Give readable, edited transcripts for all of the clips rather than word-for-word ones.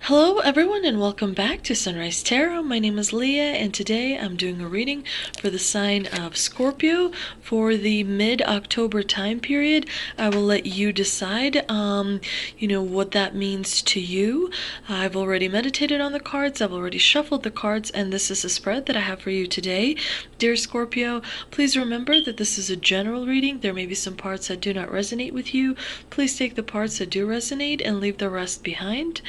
Hello everyone and welcome back to Sunrise Tarot. My name is Leah and today I'm doing a reading for the sign of Scorpio for the mid-October time period. I will let you decide what that means to you. I've already meditated on the cards, I've already shuffled the cards, and this is a spread that I have for you today. Dear Scorpio, please remember that this is a general reading. There may be some parts that do not resonate with you. Please take the parts that do resonate and leave the rest behind.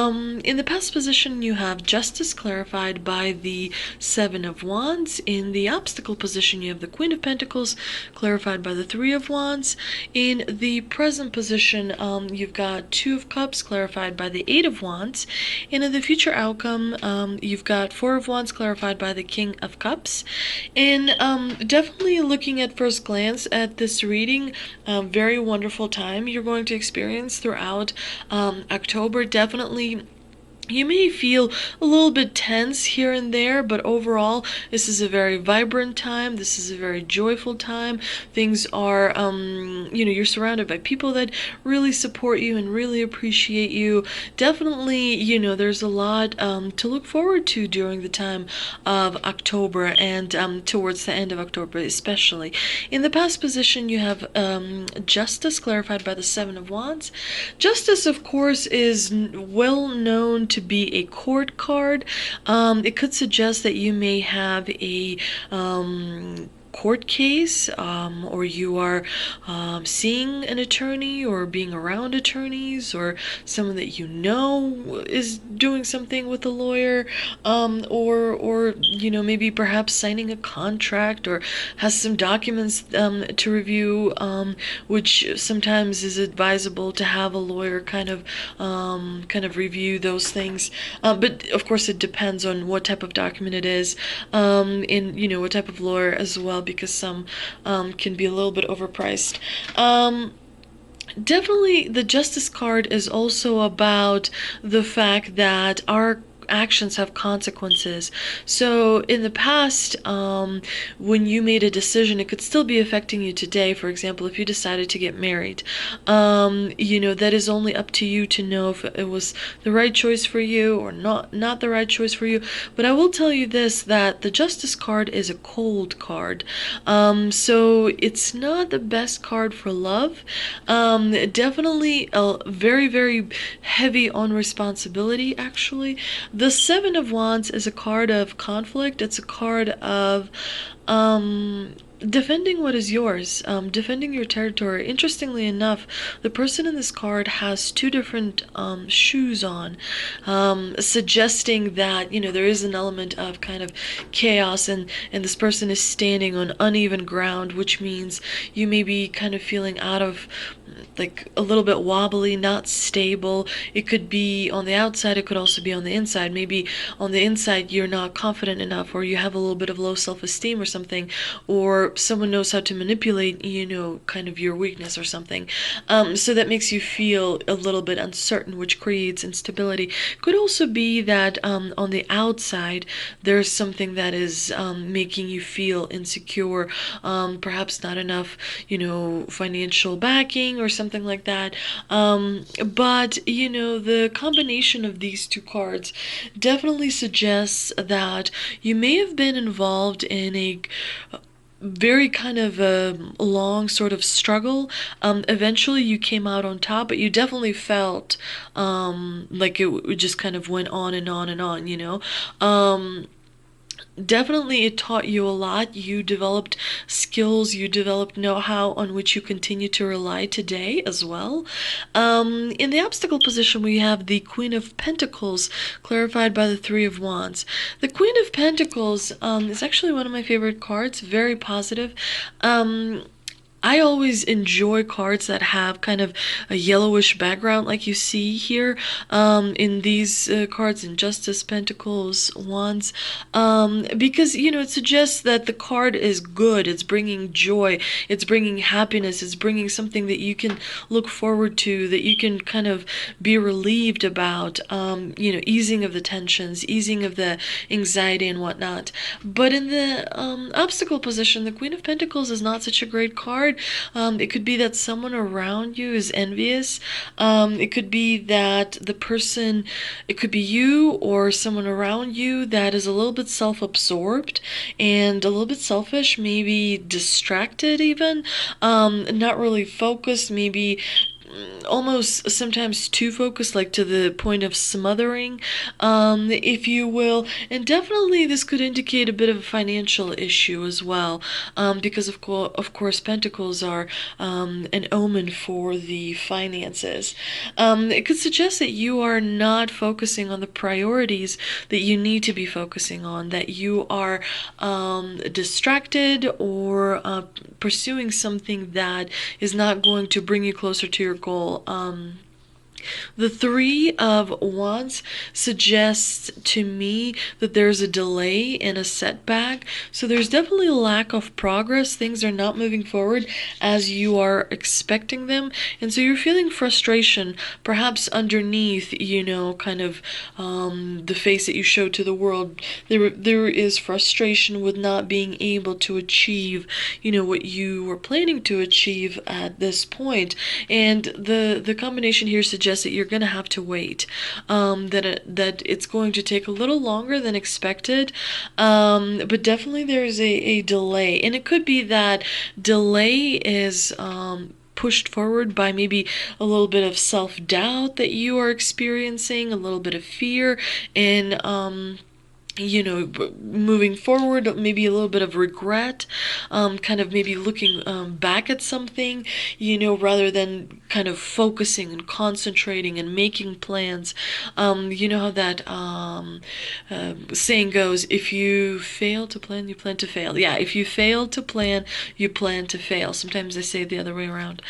In the past position, you have justice clarified by the Seven of Wands. In the obstacle position, you have the Queen of Pentacles clarified by the Three of Wands. In the present position, you've got Two of Cups clarified by the Eight of Wands. And in the future outcome, you've got Four of Wands clarified by the King of Cups. And definitely looking at first glance at this reading, very wonderful time you're going to experience throughout October. Definitely you may feel a little bit tense here and there, but overall, this is a very vibrant time. This is a very joyful time. Things are, you're surrounded by people that really support you and really appreciate you. Definitely, there's a lot to look forward to during the time of October and towards the end of October, especially. In the past position, you have Justice clarified by the Seven of Wands. Justice, of course, is well known to be a court card. It could suggest that you may have a court case, or you are seeing an attorney or being around attorneys, or someone that you know is doing something with a lawyer, or maybe perhaps signing a contract or has some documents to review, which sometimes is advisable to have a lawyer kind of review those things. But of course it depends on what type of document it is, and what type of lawyer as well, because some can be a little bit overpriced. Definitely the Justice card is also about the fact that our actions have consequences. So in the past, when you made a decision, it could still be affecting you today. For example, if you decided to get married, that is only up to you to know if it was the right choice for you or not the right choice for you. But I will tell you this, that the Justice card is a cold card. So it's not the best card for love. Definitely very, very heavy on responsibility, actually. The Seven of Wands is a card of conflict. It's a card of defending what is yours, defending your territory. Interestingly enough, the person in this card has two different shoes on, suggesting that there is an element of kind of chaos, and this person is standing on uneven ground, which means you may be kind of feeling out of, like, a little bit wobbly, not stable. It could be on the outside, it could also be on the inside. Maybe on the inside you're not confident enough, or you have a little bit of low self-esteem or something, or someone knows how to manipulate, kind of your weakness or something. So that makes you feel a little bit uncertain, which creates instability. Could also be that on the outside there's something that is making you feel insecure, perhaps not enough, financial backing or something like that. But the combination of these two cards definitely suggests that you may have been involved in a very kind of a long sort of struggle. Eventually you came out on top, but you definitely felt like it just kind of went on and on and on. Definitely it taught you a lot. You developed skills, you developed know-how on which you continue to rely today as well. In the obstacle position, we have the Queen of Pentacles clarified by the Three of Wands. The Queen of Pentacles is actually one of my favorite cards, very positive. I always enjoy cards that have kind of a yellowish background like you see here in these cards in Justice, Pentacles, Wands, because it suggests that the card is good, it's bringing joy, it's bringing happiness, it's bringing something that you can look forward to, that you can kind of be relieved about, easing of the tensions, easing of the anxiety and whatnot. But in the obstacle position, the Queen of Pentacles is not such a great card. card. It could be that someone around you is envious. It could be that it could be you or someone around you that is a little bit self-absorbed and a little bit selfish, maybe distracted even, not really focused, maybe almost sometimes too focused, like to the point of smothering, if you will. And definitely this could indicate a bit of a financial issue as well, because of course Pentacles are an omen for the finances. It could suggest that you are not focusing on the priorities that you need to be focusing on, that you are distracted or pursuing something that is not going to bring you closer to your goal. The Three of Wands suggests to me that there's a delay and a setback. So there's definitely a lack of progress. Things are not moving forward as you are expecting them. And so you're feeling frustration, perhaps underneath, kind of the face that you show to the world. There is frustration with not being able to achieve, what you were planning to achieve at this point. And the combination here suggests that you're going to have to wait, that it's going to take a little longer than expected, but definitely there's a delay. And it could be that delay is pushed forward by maybe a little bit of self-doubt that you are experiencing, a little bit of fear, and moving forward, maybe a little bit of regret, kind of maybe looking back at something, rather than kind of focusing and concentrating and making plans. You know how that saying goes, if you fail to plan, you plan to fail. Yeah, if you fail to plan, you plan to fail. Sometimes they say it the other way around.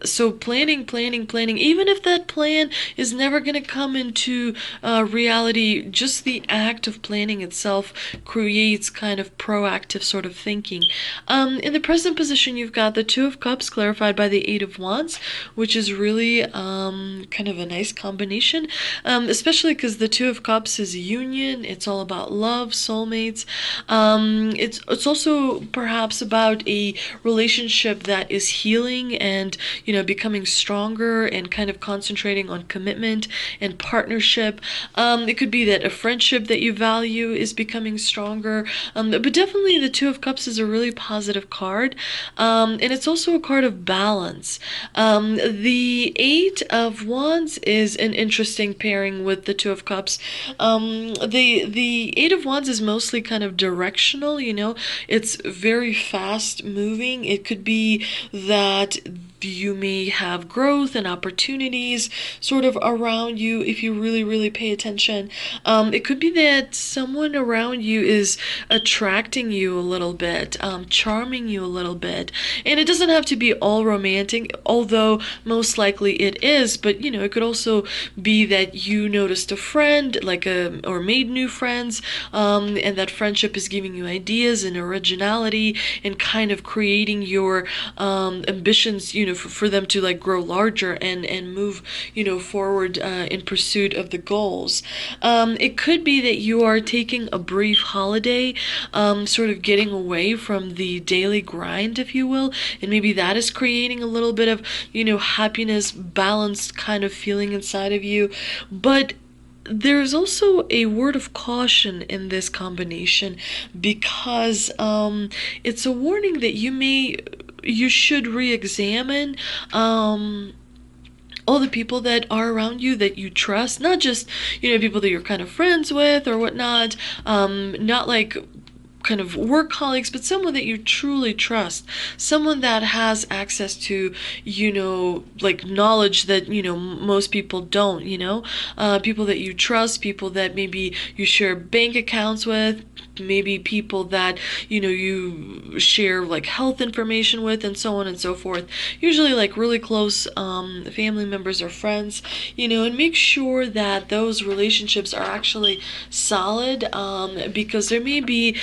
So planning, even if that plan is never going to come into reality, just the act of planning itself creates kind of proactive sort of thinking. In the present position, you've got the Two of Cups clarified by the Eight of Wands, which is really kind of a nice combination, especially because the Two of Cups is union. It's all about love, soulmates. It's also perhaps about a relationship that is healing and becoming stronger and kind of concentrating on commitment and partnership. It could be that a friendship that you value is becoming stronger, but definitely the Two of Cups is a really positive card, and it's also a card of balance. The Eight of Wands is an interesting pairing with the Two of Cups. The Eight of Wands is mostly kind of directional, it's very fast moving. It could be that you may have growth and opportunities sort of around you if you really pay attention. It could be that someone around you is attracting you a little bit, charming you a little bit, and it doesn't have to be all romantic, although most likely it is. But it could also be that you noticed a friend, or made new friends, and that friendship is giving you ideas and originality and kind of creating your ambitions, for them to grow larger and move, forward in pursuit of the goals. It could be that you are taking a brief holiday, sort of getting away from the daily grind, if you will, and maybe that is creating a little bit of, happiness, balanced kind of feeling inside of you. But there's also a word of caution in this combination, because it's a warning that you should re-examine all the people that are around you that you trust, not just people that you're kind of friends with or whatnot, not like kind of work colleagues, but someone that you truly trust, someone that has access to knowledge that most people don't, people that you trust, people that maybe you share bank accounts with, maybe people that you share health information with, and so on and so forth, usually really close family members or friends, and make sure that those relationships are actually solid, because there may be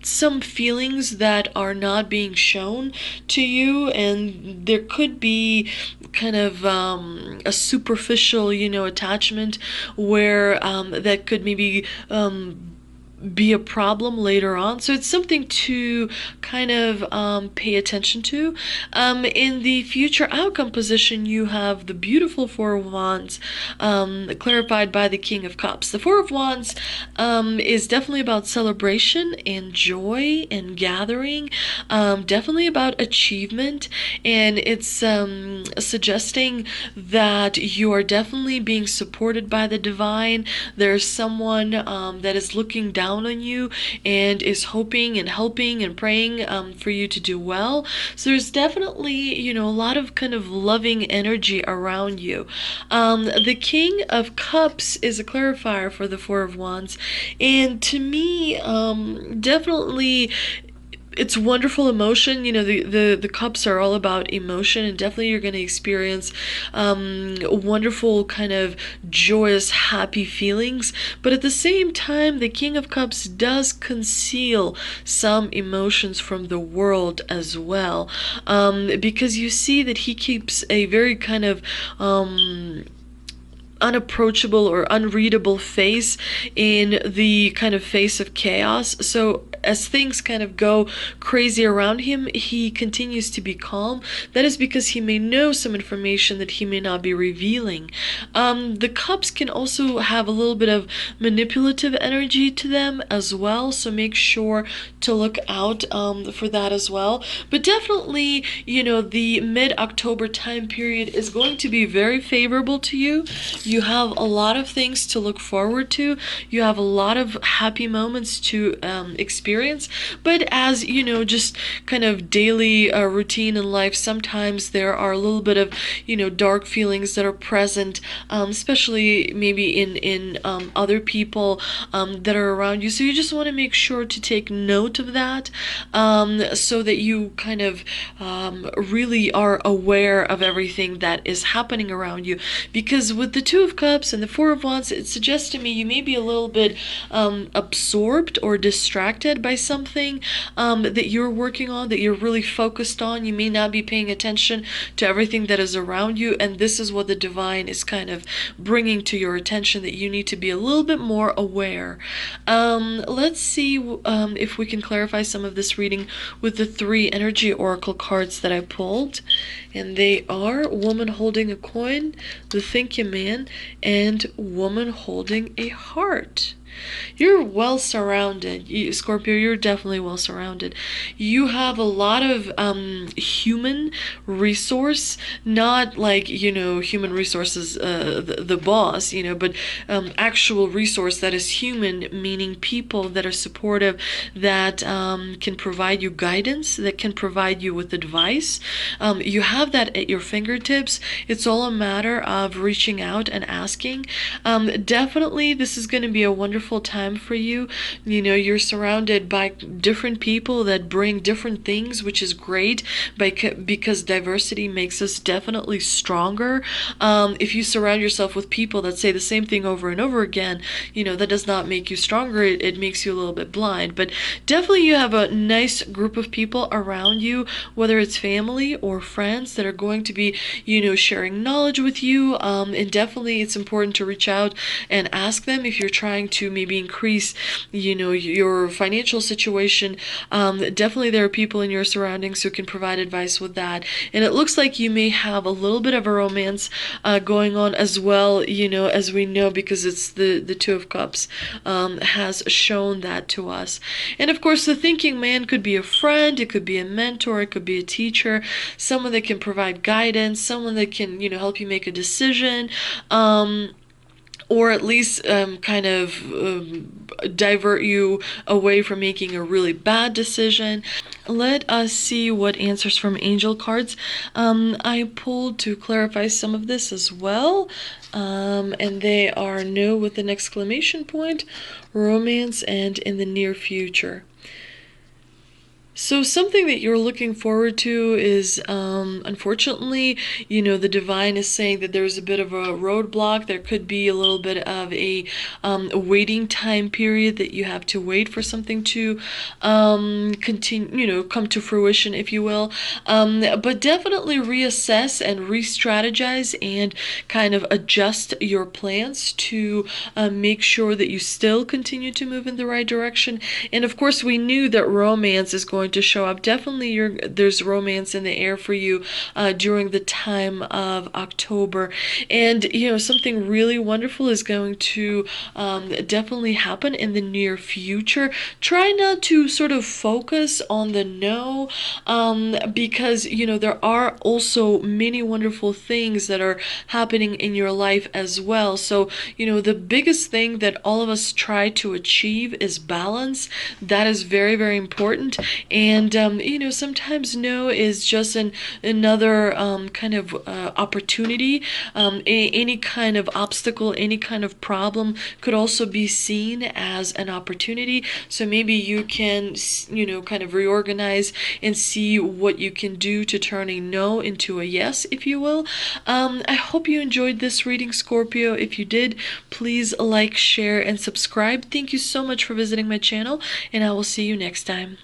some feelings that are not being shown to you, and there could be kind of a superficial attachment where that could maybe be a problem later on. So it's something to kind of pay attention to. In the future outcome position, you have the beautiful Four of Wands, clarified by the King of Cups. The Four of Wands is definitely about celebration and joy and gathering, definitely about achievement, and it's suggesting that you are definitely being supported by the divine. There's someone that is looking down on you and is hoping and helping and praying for you to do well. So there's definitely, a lot of kind of loving energy around you. The King of Cups is a clarifier for the Four of Wands, and to me, definitely it's wonderful emotion. The cups are all about emotion, and definitely you're going to experience wonderful kind of joyous, happy feelings. But at the same time, the King of Cups does conceal some emotions from the world as well, because you see that he keeps a very kind of unapproachable or unreadable face in the kind of face of chaos. So as things kind of go crazy around him, he continues to be calm. That is because he may know some information that he may not be revealing. The cups can also have a little bit of manipulative energy to them as well, so make sure to look out for that as well. But definitely, the mid-October time period is going to be very favorable to you. You have a lot of things to look forward to. You have a lot of happy moments to experience. But as just kind of daily routine in life, sometimes there are a little bit of dark feelings that are present, especially maybe in other people that are around you. So you just want to make sure to take note of that, so that you kind of really are aware of everything that is happening around you. Because with the Two of Cups and the Four of Wands, it suggests to me you may be a little bit absorbed or distracted by something that you're working on, that you're really focused on. You may not be paying attention to everything that is around you, and this is what the divine is kind of bringing to your attention, that you need to be a little bit more aware. Let's see if we can clarify some of this reading with the three energy oracle cards that I pulled, and they are Woman Holding a Coin, the Thinking Man, and Woman Holding a Heart. You're well surrounded, Scorpio. You're definitely well surrounded. You have a lot of human resource, not like human resources, the boss, but actual resource that is human, meaning people that are supportive, that can provide you guidance, that can provide you with advice. You have that at your fingertips. It's all a matter of reaching out and asking. Definitely, this is going to be a wonderful time for you. You're surrounded by different people that bring different things, which is great, because diversity makes us definitely stronger. If you surround yourself with people that say the same thing over and over again, that does not make you stronger. It makes you a little bit blind. But definitely you have a nice group of people around you, whether it's family or friends, that are going to be sharing knowledge with you, and definitely it's important to reach out and ask them if you're trying to maybe increase your financial situation. Definitely there are people in your surroundings who can provide advice with that. And it looks like you may have a little bit of a romance going on as well, as we know, because it's the Two of Cups has shown that to us. And of course, the Thinking Man could be a friend, it could be a mentor, it could be a teacher, someone that can provide guidance, someone that can help you make a decision, or at least kind of divert you away from making a really bad decision. Let us see what answers from angel cards I pulled to clarify some of this as well. And they are no with an exclamation point, romance, and in the near future. So something that you're looking forward to is, unfortunately, the divine is saying that there's a bit of a roadblock. There could be a little bit of a waiting time period that you have to wait for something to continue, come to fruition, if you will. But definitely reassess and re-strategize and kind of adjust your plans to make sure that you still continue to move in the right direction. And of course, we knew that romance is going to show up. Definitely, there's romance in the air for you during the time of October. And, something really wonderful is going to definitely happen in the near future. Try not to sort of focus on the no, because, there are also many wonderful things that are happening in your life as well. So, the biggest thing that all of us try to achieve is balance. That is very, very important. And, sometimes no is just another kind of opportunity. Any kind of obstacle, any kind of problem could also be seen as an opportunity. So maybe you can, kind of reorganize and see what you can do to turn a no into a yes, if you will. I hope you enjoyed this reading, Scorpio. If you did, please like, share, and subscribe. Thank you so much for visiting my channel, and I will see you next time.